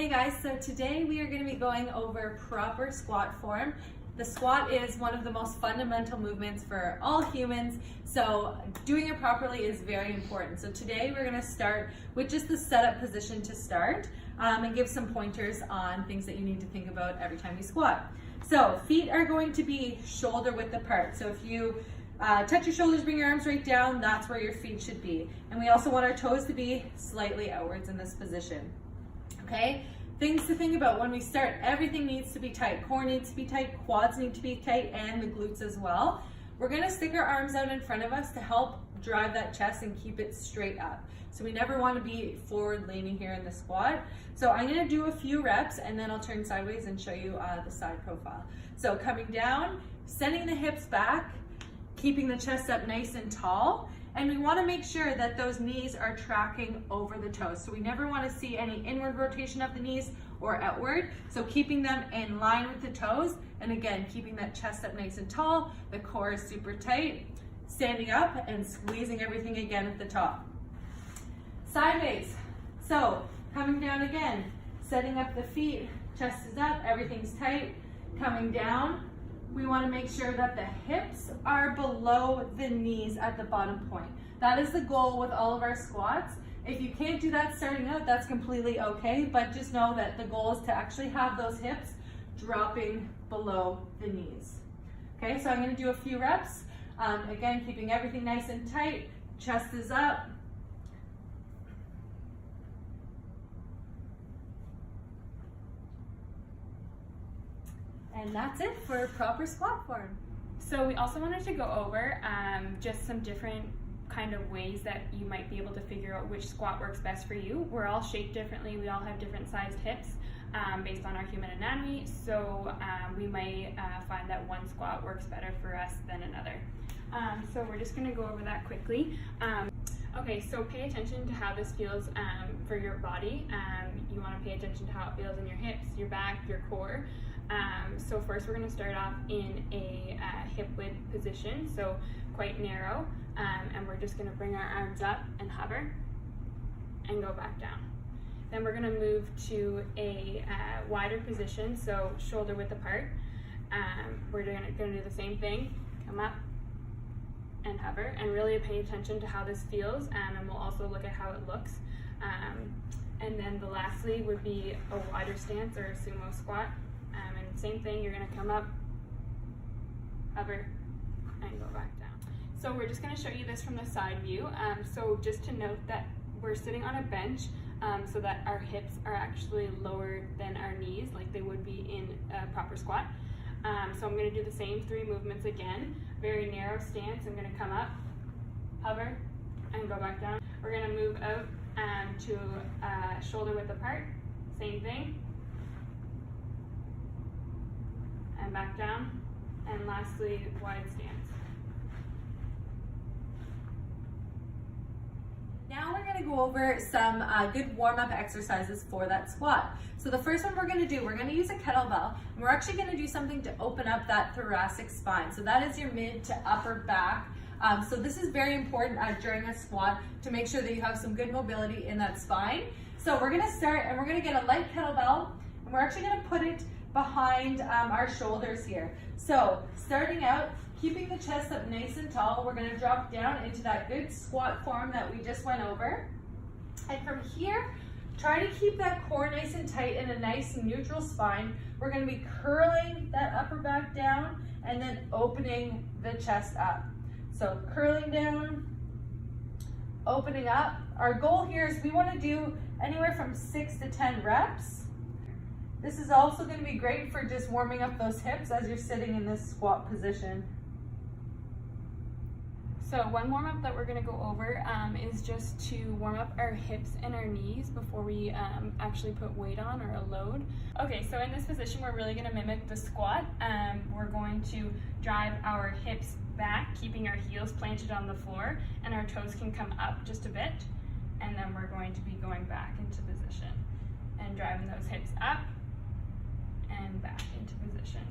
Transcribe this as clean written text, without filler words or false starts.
Hey guys, so today we are going to be going over proper squat form. The squat is one of the most fundamental movements for all humans, so doing it properly is very important. So today we're going to start with just the setup position to start and give some pointers on things that you need to think about every time you squat. So feet are going to be shoulder width apart. So if you touch your shoulders, bring your arms right down, that's where your feet should be. And we also want our toes to be slightly outwards in this position. Okay, things to think about when we start: everything needs to be tight. Core needs to be tight, quads need to be tight, and the glutes as well. We're going to stick our arms out in front of us to help drive that chest and keep it straight up. So we never want to be forward leaning here in the squat. So I'm going to do a few reps and then I'll turn sideways and show you the side profile. So coming down, sending the hips back, keeping the chest up nice and tall. And we want to make sure that those knees are tracking over the toes. So we never want to see any inward rotation of the knees or outward. So keeping them in line with the toes. And again, keeping that chest up nice and tall. The core is super tight. Standing up and squeezing everything again at the top. Sideways. So coming down again, setting up the feet, chest is up, everything's tight. Coming down. We want to make sure that the hips are below the knees at the bottom point. That is the goal with all of our squats. If you can't do that starting out, that's completely okay, but just know that the goal is to actually have those hips dropping below the knees. Okay, so I'm going to do a few reps. Again, keeping everything nice and tight, chest is up. And that's it for proper squat form. So we also wanted to go over just some different kind of ways that you might be able to figure out which squat works best for you. We're all shaped differently. We all have different sized hips based on our human anatomy. So we might find that one squat works better for us than another. So we're just going to go over that quickly. Okay, so pay attention to how this feels for your body. You want to pay attention to how it feels in your hips, your back, your core. So first we're going to start off in a hip width position, so quite narrow, and we're just going to bring our arms up and hover and go back down. Then we're going to move to a wider position, so shoulder width apart. We're going to do the same thing, come up and hover, and really pay attention to how this feels, and we'll also look at how it looks. And then the lastly would be a wider stance or a sumo squat. And same thing, you're going to come up, hover, and go back down. So we're just going to show you this from the side view. So just to note that we're sitting on a bench so that our hips are actually lower than our knees, like they would be in a proper squat. So I'm going to do the same 3 movements again. Very narrow stance. I'm going to come up, hover, and go back down. We're going to move out to shoulder width apart. Same thing. And back down, and lastly, wide stance. Now we're going to go over some good warm-up exercises for that squat. So the first one we're going to do, we're going to use a kettlebell, and we're actually going to do something to open up that thoracic spine. So that is your mid to upper back. So this is very important during a squat to make sure that you have some good mobility in that spine. So we're going to start, and we're going to get a light kettlebell, and we're actually going to put it behind our shoulders here. So starting out, keeping the chest up nice and tall, we're going to drop down into that good squat form that we just went over. And from here, try to keep that core nice and tight in a nice neutral spine. We're going to be curling that upper back down and then opening the chest up. So curling down, opening up. Our goal here is we want to do anywhere from 6 to 10 reps. This is also going to be great for just warming up those hips as you're sitting in this squat position. So one warm up that we're going to go over is just to warm up our hips and our knees before we actually put weight on or a load. Okay, so in this position we're really going to mimic the squat. We're going to drive our hips back, keeping our heels planted on the floor, and our toes can come up just a bit. And then we're going to be going back into position and driving those hips up and back into position.